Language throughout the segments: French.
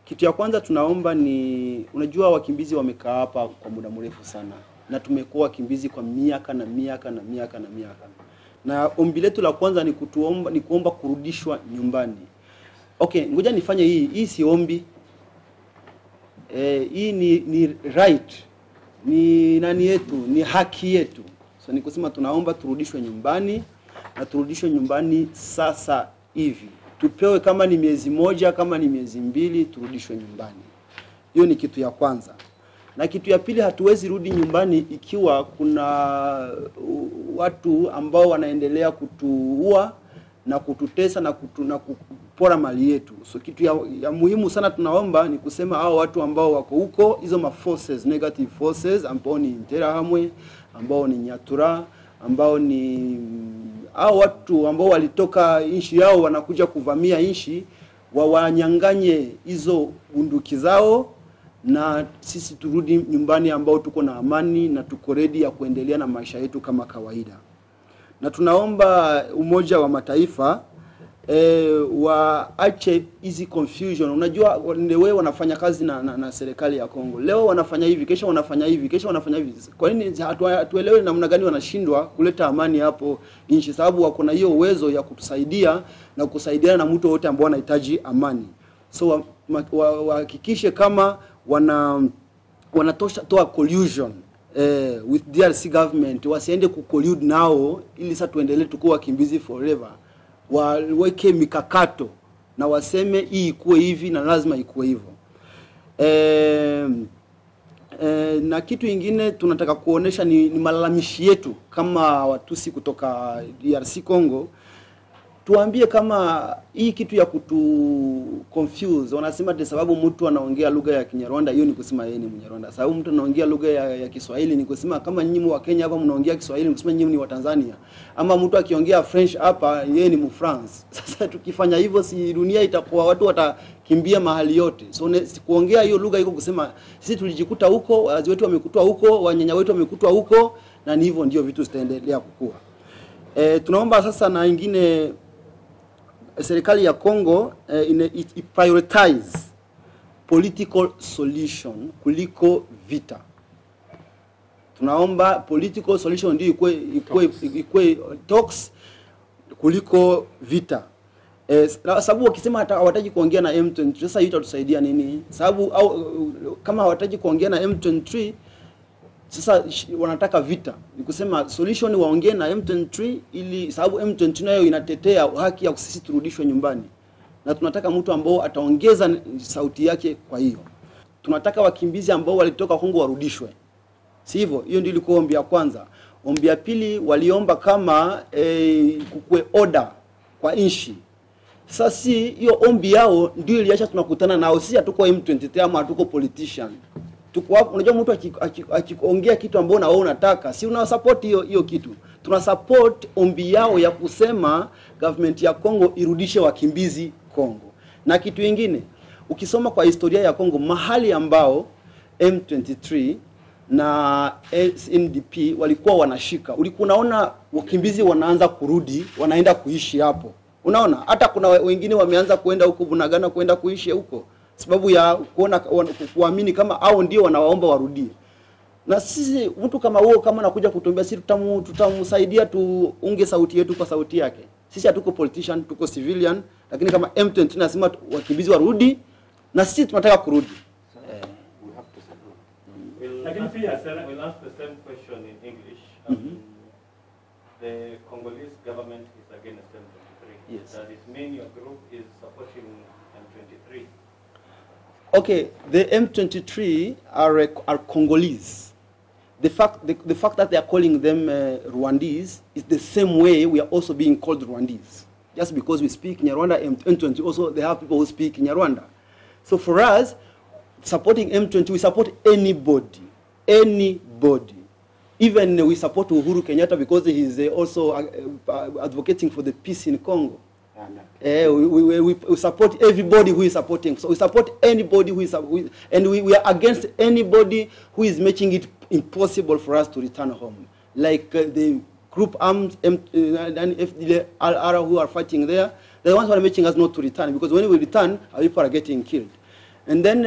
Kitu ya kwanza tunaomba ni, unajua wakimbizi wamekaa hapa kwa muda mrefu sana. Na tumekuwa wakimbizi kwa miaka na miaka na miaka na miaka. Na ombi letu la kwanza ni kuomba kurudishwa nyumbani. Okay, ngoja nifanye hii. Hii si ombi. Hii ni right. Ni nani yetu, ni haki yetu. So ni kusema tunaomba turudishwe nyumbani, na turudishwe nyumbani sasa hivi. Tupewe kama ni miezi moja, kama ni miezi mbili, turudishwe nyumbani. Hiyo ni kitu ya kwanza. Na kitu ya pili, hatuwezi rudi nyumbani ikiwa kuna watu ambao wanaendelea kutuua na kututesa na kupora mali yetu. So kitu ya muhimu sana tunaomba ni kusema hao watu ambao wako huko, hizo forces, negative forces, ambao ni Interahamwe, ambao ni Nyatura, ambao ni hao watu ambao walitoka nchi yao wanakuja kuvamia nchi, wawanyanganye hizo bunduki zao, na sisi turudi nyumbani ambao tuko na amani na tuko ready ya kuendelea na maisha yetu kama kawaida. Na tunaomba Umoja wa Mataifa waache hizi confusion. Unajua wewe wanafanya kazi na serikali ya Kongo. Leo wanafanya hivi, kesho wanafanya hivi, kesho wanafanya hivi. Kwa nini hatuelewe namna gani wanashindwa kuleta amani hapo nchi? Sababu wako na hiyo uwezo ya kutusaidia na kusaidiana na mtu wote ambao anahitaji amani. So wahakikishe kama wanatoa collusion with DRC government, wasiende kucollude nao ili sasa tuendelee tukuwa wakimbizi forever. Waweke mikakato na waseme hii ikuwe hivi na lazima ikuwe hivyo. Na kitu kingine tunataka kuonesha ni malalamishi yetu kama Watusi kutoka DRC Congo. Tuambie kama hii kitu ya confuse, wanasema kwa sababu mtu anaongea lugha ya Kinyarwanda, hiyo ni kusema yeye ni Mnyarwanda. Sababu mtu anaongea lugha ya Kiswahili ni kusema kama nyinyi wa Kenya hapa mnaongea Kiswahili, ni kusema nyinyi ni wa Tanzania. Ama mtu akiongea French hapa, yeye ni Mfrance. Sasa tukifanya hivyo, si dunia itakuwa watu watakimbia mahali yote. So kuongea hiyo lugha iko kusema sisi tulijikuta huko, wazazi wetu wamekutwa huko, wanyanya wetu wamekutwa huko, na ni hivyo ndio vitu zitaendelea kukua. Tunaomba sasa na ingine, serikali ya Kongo prioritize political solution kuliko vita. Tunaomba political solution ndio ikue talks kuliko vita. Sababu wakisema hawataki kuongea na M23, sasa hiyo itatusaidia nini? Sababu kama hawataki kuongea na M23, sasa wanataka vita. Ni kusema solution waongee na M23 ili sababu M23 nayo inatetea haki ya sisi turudishwe nyumbani. Na tunataka mtu ambao ataongeza sauti yake. Kwa hiyo tunataka wakimbizi ambao walitoka Kongo warudishwe. Si hivyo? Hiyo ndio ilikuwa ombi ya kwanza. Ombi ya pili waliomba kama kukue order kwa nchi. Sasa hiyo ombi yao ndio iliacha tunakutana nao. Sisi hatuko M23 ama hatuko politician. Unajua mtu akiongea kitu ambao na wewe unataka, si una support hiyo kitu. Tuna support ombi yao ya kusema government ya Kongo irudishe wakimbizi Kongo. Na kitu kingine, ukisoma kwa historia ya Kongo, mahali ambao M23 na NDP walikuwa wanashika, ulikuwa unaona wakimbizi wanaanza kurudi, wanaenda kuishi hapo. Unaona, hata kuna wengine wameanza kuenda huko Bunagana kuenda kuishi huko, sababu ya kuamini kama hao ndio wanawaomba warudie. Na sisi mtu kama huo kama anakuja kutuambia sisi tutamsaidia tuunge sauti yetu kwa sauti yake. Sisi hatuko politician, tuko civilian, lakini kama M23 nasema wakimbizi warudi na sisi tunataka kurudi. We have to say. Lakini pia we'll ask the same question in English. The Congolese government is against M23. Yes. Does it mean your group is supporting M23? Okay, the M23 are Congolese. The fact that they are calling them Rwandese is the same way we are also being called Rwandese. Just because we speak Nyarwanda, M23 also they have people who speak Nyarwanda. So for us, supporting M23, we support anybody. Even we support Uhuru Kenyatta because he is also advocating for the peace in Congo. We support everybody who is supporting. So we support anybody who is, and we are against anybody who is making it impossible for us to return home. Like the group arms and FDLR who are fighting there, the ones who are making us not to return, because when we return, our people are getting killed. And then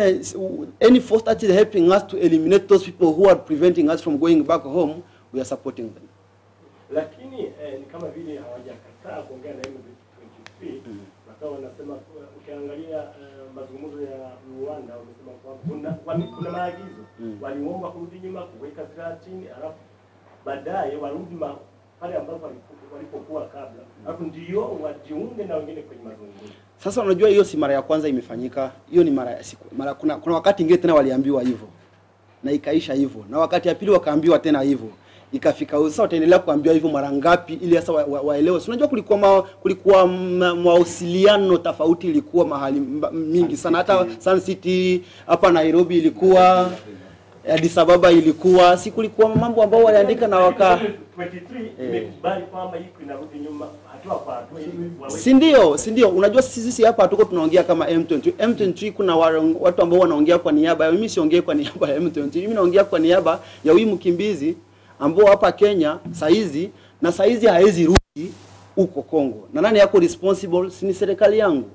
any force that is helping us to eliminate those people who are preventing us from going back home, we are supporting them. Lakini ni kama vile hawajakataa kuongea na M23, wakawa wanasema ukiangalia mazungumzo ya Rwanda wamesema kwamba kuna maagizo waliomba kurudi nyuma, kuweka silaha chini, alafu baadaye warudi pale ambapo walipokuwa kabla, alafu ndio wajiunge na wengine kwenye mazungumzo. Sasa unajua hiyo si mara ya kwanza imefanyika, hiyo ni kuna wakati ingine tena waliambiwa hivyo na ikaisha hivyo, na wakati ya pili wakaambiwa tena hivyo, ikafika sasa wataendelea kuambiwa hivyo mara ngapi ili sasa waelewe. Si unajua kulikuwa mawasiliano tofauti, ilikuwa mahali mingi sana, hata Sun City hapa Nairobi ilikuwa, Addis Ababa ilikuwa, si kulikuwa mambo ambao waliandika na 23 imekubali kwamba iko inarudi nyuma hatua kwa hatua. Si ndio? Unajua sisi hapa hatuko tunaongea kama M23. M23 kuna watu ambao wanaongea kwa niaba ya mimi, siongee kwa niaba ya M23. Mimi naongea kwa niaba ya huyu mkimbizi ambao hapa Kenya saizi, na saizi haezi rudi huko Kongo. Na nani yako responsible? Si ni serikali yangu.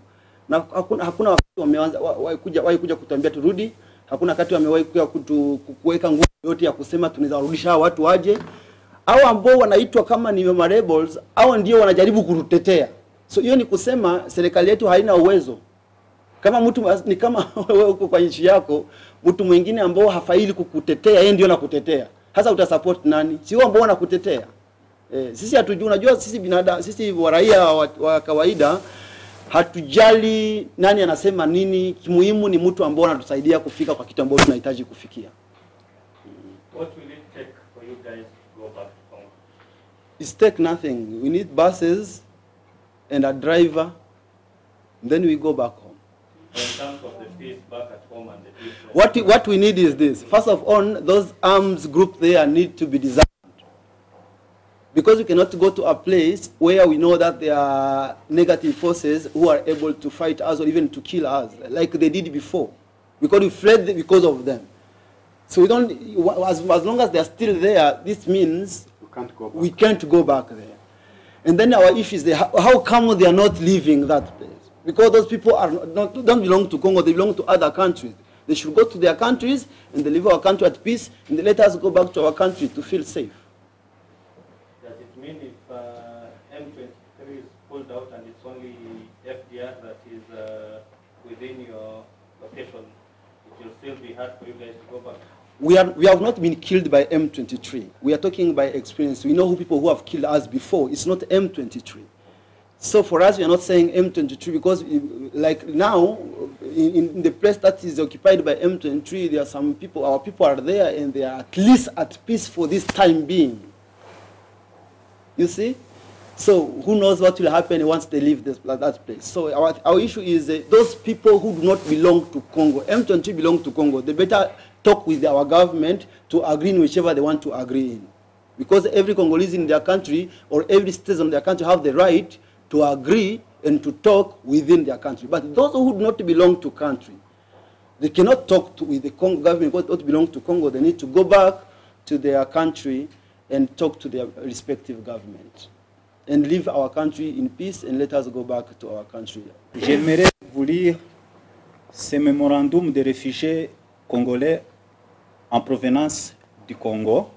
Na hakuna wakati wameanza kuja kutuambia turudi. Hakuna wakati wamewahi kuweka nguvu yote ya kusema tunaweza rudisha watu waje. Hao ambao wanaitwa kama ni rebels, hao ndio wanajaribu kututetea. So hiyo ni kusema serikali yetu haina uwezo. Kama mtu ni kama wewe uko kwa nchi yako, mtu mwingine ambao hafaili kukutetea, yeye ndio anakutetea. Hasa utasupport nani? Si wao ambao wanakutetea. Sisi hatujui, unajua sisi binadamu, sisi raia wa kawaida hatujali nani anasema nini. Kimuhimu ni mtu ambao anatusaidia kufika kwa kitu ambacho tunahitaji kufikia. What will it take for you guys to go back to Congo? It's take nothing. We need buses and a driver, and then we go back home. In terms of the peace back at home and the peace, what we need is this. First of all, those arms group there need to be disarmed. Because we cannot go to a place where we know that there are negative forces who are able to fight us or even to kill us, like they did before. Because we fled because of them. So we don't, as long as they are still there, this means we can't go back there. And then our issue is how come they are not leaving that place? Because those people don't belong to Congo, they belong to other countries. They should go to their countries and they leave our country at peace, and they let us go back to our country to feel safe. Does it mean if M23 is pulled out and it's only FDR that is within your location, it will still be hard for you guys to go back? We have not been killed by M23. We are talking by experience. We know people who have killed us before. It's not M23. So for us, we are not saying M23 because, like now, in the place that is occupied by M23, there are some people, our people are there, and they are at least at peace for this time being. You see? So who knows what will happen once they leave that place. So our issue is those people who do not belong to Congo. M23 belong to Congo. They better talk with our government to agree in whichever they want to agree in. Because every Congolese in their country or every citizen in their country have the right to agree and to talk within their country. But those who do not belong to country, they cannot talk with the Congo government because they don't belong to Congo. They need to go back to their country and talk to their respective government. And leave our country in peace and let us go back to our country. J'aimerais vous lire ce mémorandum de réfugiés congolais en provenance du Congo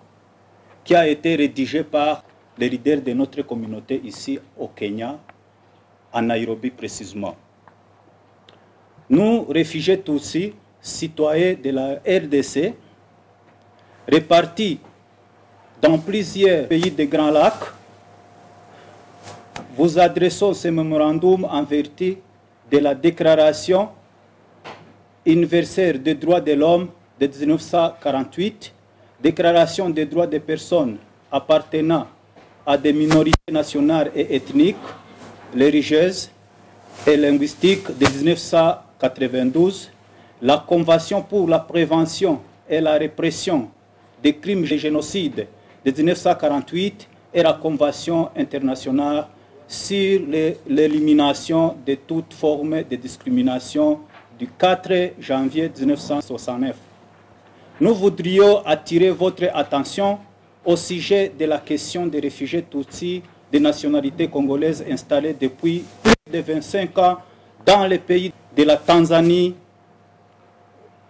qui a été rédigé par les leaders de notre communauté ici au Kenya, à Nairobi précisément. Nous, réfugiés Tutsis, citoyens de la RDC, répartis dans plusieurs pays des Grands Lacs, vous adressons ce mémorandum en vertu de la Déclaration universelle des droits de l'homme de 1948, Déclaration des droits des personnes appartenant à des minorités nationales et ethniques, religieuses et linguistiques de 1992, la Convention pour la prévention et la répression des crimes de génocide de 1948 et la Convention internationale sur l'élimination de toute forme de discrimination du 4 janvier 1969. Nous voudrions attirer votre attention au sujet de la question des réfugiés Tutsis de nationalité congolaise installés depuis plus de 25 ans dans les pays de la Tanzanie,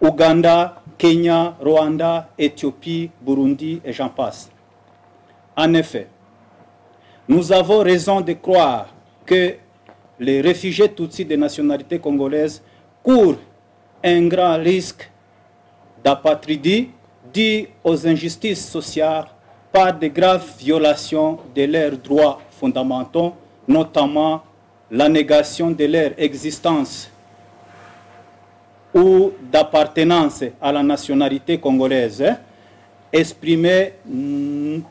Ouganda, Kenya, Rwanda, Éthiopie, Burundi et j'en passe. En effet, nous avons raison de croire que les réfugiés Tutsis de nationalité congolaise courent un grand risque d'apatridie dû aux injustices sociales par de graves violations de leurs droits fondamentaux, notamment la négation de leur existence ou d'appartenance à la nationalité congolaise, exprimée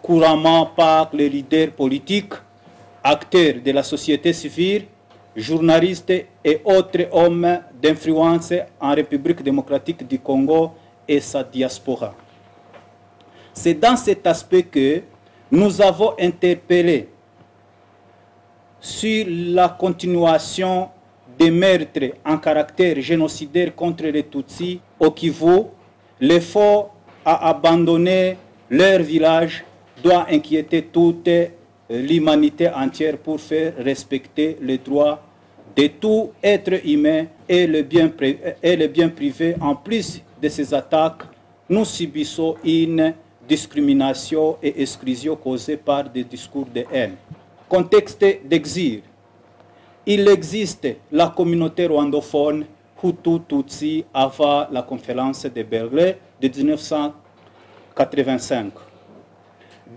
couramment par les leaders politiques, acteurs de la société civile, journalistes et autres hommes d'influence en République démocratique du Congo et sa diaspora. C'est dans cet aspect que nous avons interpellé sur la continuation des meurtres en caractère génocidaire contre les Tutsis au Kivu. L'effort à abandonner leur village doit inquiéter toute l'humanité entière pour faire respecter les droits de tout être humain et le bien privé. En plus de ces attaques, nous subissons une discrimination et exclusion causée par des discours de haine. Contexte d'exil. Il existe la communauté rwandophone Hutu-Tutsi avant la conférence de Berlin de 1985.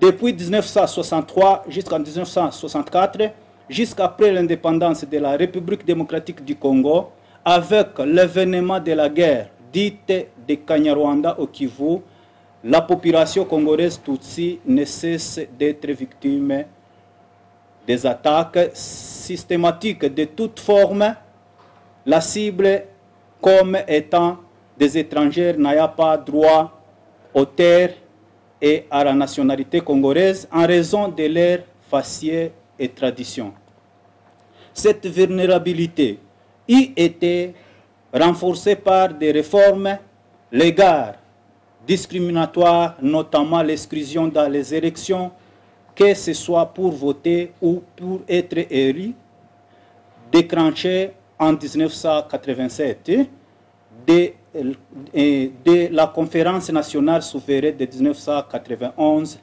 Depuis 1963 jusqu'en 1964, jusqu'après l'indépendance de la République démocratique du Congo, avec l'événement de la guerre dite de Kanyarwanda au Kivu, la population congolaise Tutsi ne cesse d'être victime des attaques systématiques de toutes formes. La cible comme étant des étrangers n'ayant pas droit aux terres et à la nationalité congolaise en raison de leur faciès et traditions. Cette vulnérabilité y était renforcée par des réformes légales discriminatoires, notamment l'exclusion dans les élections, que ce soit pour voter ou pour être élu, déclenchée en 1987 de la conférence nationale souveraine de 1991,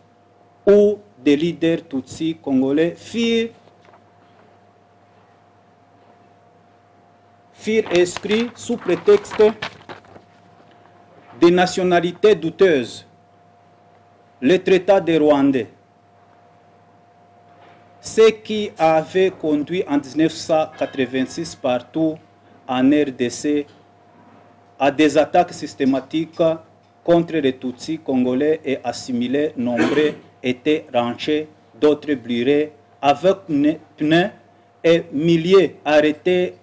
où des leaders tutsis congolais firent inscrits sous prétexte de nationalités douteuses le traité des Rwandais, ce qui avait conduit en 1986 partout en RDC à des attaques systématiques contre les Tutsis congolais et assimilés. Nombreux étaient ranchés, d'autres brûlés avec pneus et milliers arrêtés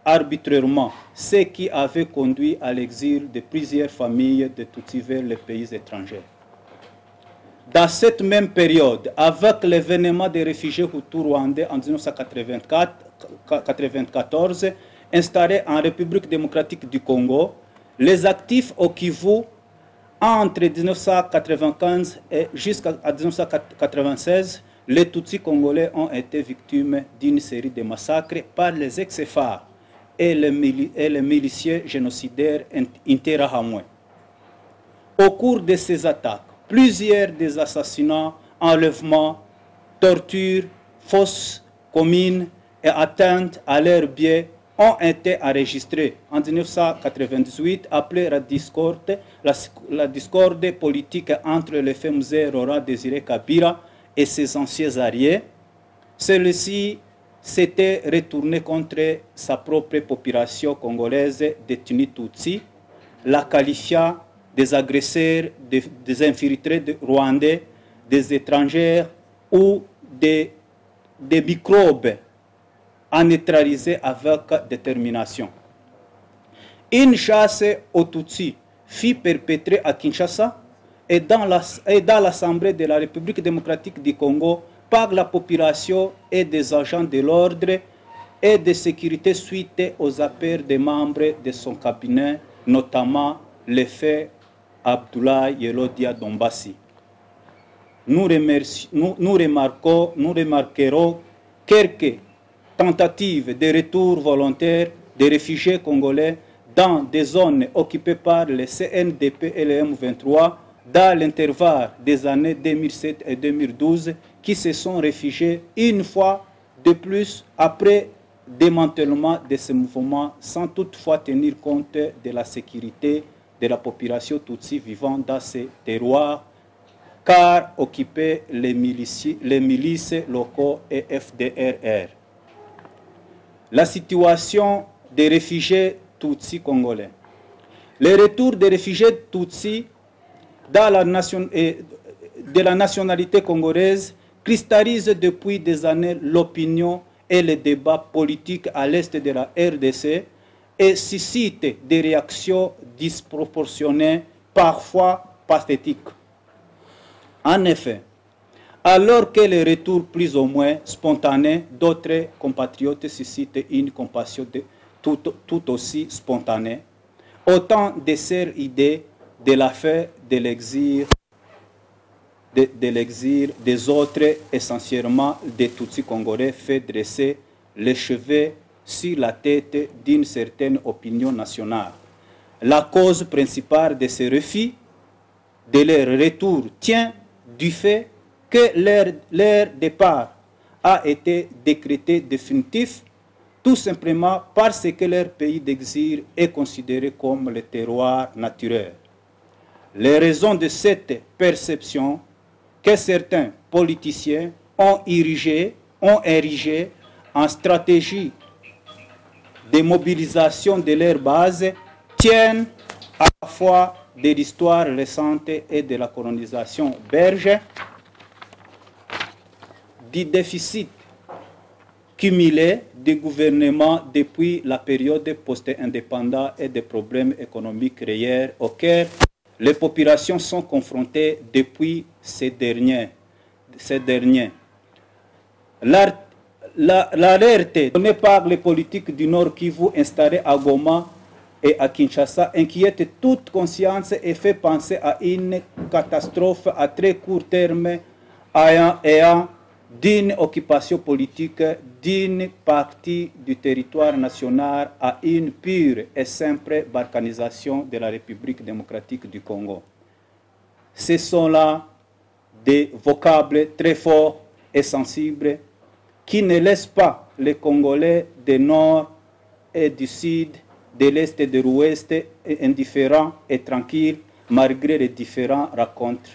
arbitrairement, ce qui avait conduit à l'exil de plusieurs familles de Tutsis vers les pays étrangers. Dans cette même période, avec l'événement des réfugiés Hutus rwandais en 1994, installés en République démocratique du Congo, les actifs au Kivu entre 1995 et jusqu'à 1996, les Tutsis congolais ont été victimes d'une série de massacres par les ex-FARC et les miliciens génocidaires Interahamwe. Au cours de ces attaques, plusieurs des assassinats, enlèvements, tortures, fausses communes et atteintes à leurs biens ont été enregistrés en 1998 après la discorde politique entre le FMZ Laurent Désiré Kabila et ses anciens alliés. Celui-ci s'était retourné contre sa propre population congolaise détenue Tutsi, la qualifiant des agresseurs, des infiltrés rwandais, des étrangers ou des microbes à neutraliser avec détermination. Une chasse aux Tutsis fut perpétrée à Kinshasa et dans l'Assemblée de la République démocratique du Congo par la population et des agents de l'ordre et de sécurité suite aux appels des membres de son cabinet, notamment le fait Abdoulaye Yelodia Dombassi. Nous remarquerons quelques tentatives de retour volontaire des réfugiés congolais dans des zones occupées par le CNDP et le M23 dans l'intervalle des années 2007 et 2012 qui se sont réfugiés une fois de plus après démantèlement de ce mouvement sans toutefois tenir compte de la sécurité de la population Tutsi vivant dans ces terroirs car occupaient les milices locaux et FDRR. La situation des réfugiés Tutsi congolais. Le retour des réfugiés Tutsi de la nationalité congolaise cristallise depuis des années l'opinion et les débats politiques à l'est de la RDC et suscite des réactions disproportionnées, parfois pathétiques. En effet, alors que le retour plus ou moins spontané d'autres compatriotes suscite une compassion tout aussi spontanée, autant de ces idées de l'affaire de l'exil des autres, essentiellement des Tutsis congolais, fait dresser les cheveux sur la tête d'une certaine opinion nationale. La cause principale de ce refus de leur retour tient du fait que leur départ a été décrété définitif, tout simplement parce que leur pays d'exil est considéré comme le terroir naturel. Les raisons de cette perception que certains politiciens ont érigé en stratégie de mobilisation de leur base tiennent à la fois de l'histoire récente et de la colonisation belge, du déficit cumulé du gouvernement depuis la période post-indépendante et des problèmes économiques réels auxquels les populations sont confrontées depuis ces derniers. L'alerte donnée par les politiques du Nord Kivu installés à Goma et à Kinshasa inquiète toute conscience et fait penser à une catastrophe à très court terme ayant d'une occupation politique d'une partie du territoire national à une pure et simple balkanisation de la République démocratique du Congo. Ce sont là des vocables très forts et sensibles qui ne laissent pas les Congolais du Nord et du Sud, de l'Est et de l'Ouest indifférents et tranquilles malgré les différents rencontres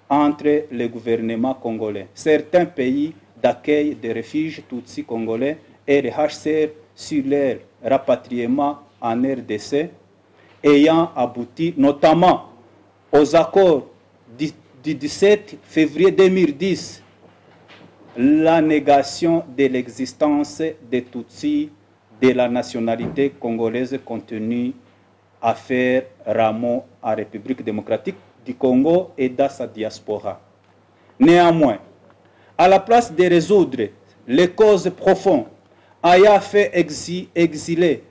entre les gouvernements congolais. Certains pays d'accueil des réfugiés Tutsis congolais et le HCR sur leur rapatriement en RDC ayant abouti notamment aux accords du 17 février 2010, la négation de l'existence des Tutsis de la nationalité congolaise continue à faire rameau à la République démocratique du Congo et dans sa diaspora. Néanmoins, à la place de résoudre les causes profondes ayant fait exiler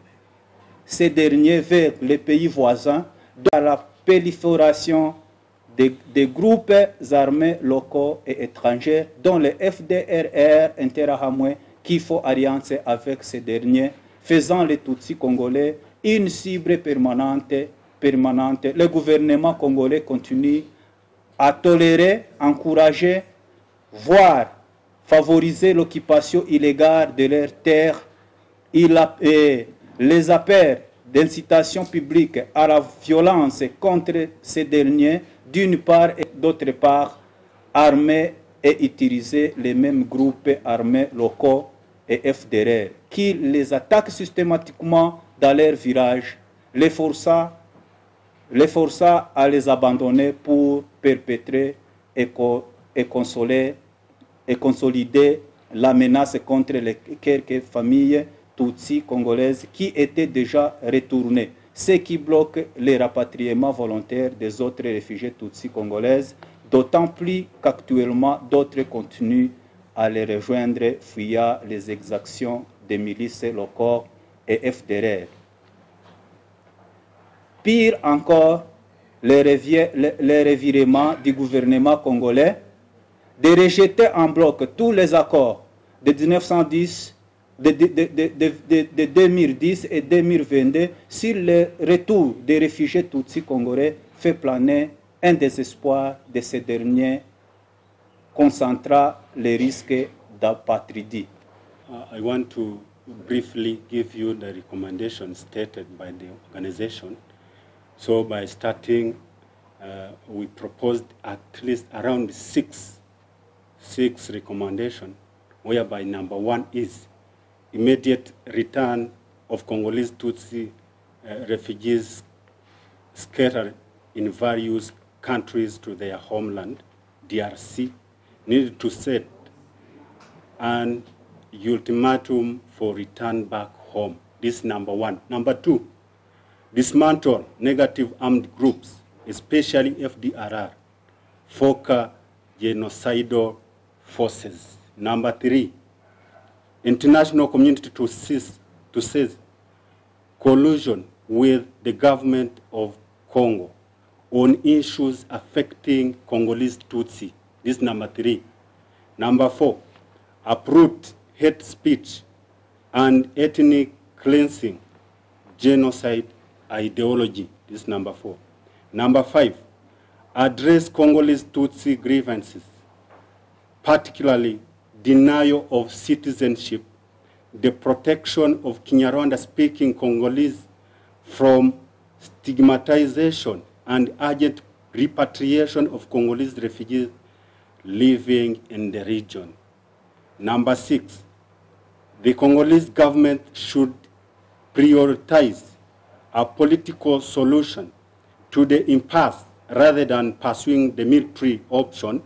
ces derniers vers les pays voisins dans la prolifération des groupes armés locaux et étrangers dont le FDRR Interahamwe qui font alliance avec ces derniers, faisant les Tutsis congolais une cible permanente. Le gouvernement congolais continue à tolérer, encourager, voire favoriser l'occupation illégale de leurs terres. Les appels d'incitation publique à la violence contre ces derniers, d'une part et d'autre part, armer et utiliser les mêmes groupes armés locaux et FDR qui les attaquent systématiquement dans leurs villages, les forçant à les abandonner pour perpétrer et consolider la menace contre les quelques familles Tutsis congolaises qui étaient déjà retournées, ce qui bloque les rapatriements volontaires des autres réfugiés Tutsis congolaises, d'autant plus qu'actuellement d'autres continuent à les rejoindre via les exactions des milices locaux et FDR. Pire encore, le revirement du gouvernement congolais de rejeter en bloc tous les accords de 1910 de 2010 et 2022 sur le retour des réfugiés Tutsis congolais fait planer un désespoir de ces derniers, concentrant les risques d'apatridie. I want to briefly give you the recommendations stated by the organization. So by starting, we proposed at least around six recommendations, whereby number one is immediate return of Congolese Tutsi refugees scattered in various countries to their homeland, DRC, needed to set an ultimatum for return back home. This is number one. Number two, dismantle negative armed groups, especially FDRR, FOCA genocidal forces. Number three, international community to cease collusion with the government of Congo on issues affecting Congolese Tutsi. This is number three. Number four, uproot hate speech and ethnic cleansing, genocide ideology. This is number four. Number five, address Congolese Tutsi grievances, particularly denial of citizenship, the protection of Kinyarwanda-speaking Congolese from stigmatization, and urgent repatriation of Congolese refugees living in the region. Number six, the Congolese government should prioritize a political solution to the impasse rather than pursuing the military option,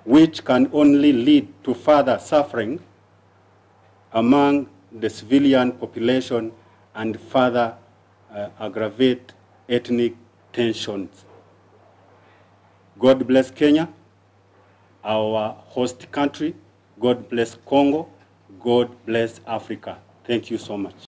which can only lead to further suffering among the civilian population and further aggravate ethnic tensions. God bless Kenya, our host country. God bless Congo. God bless Africa. Thank you so much.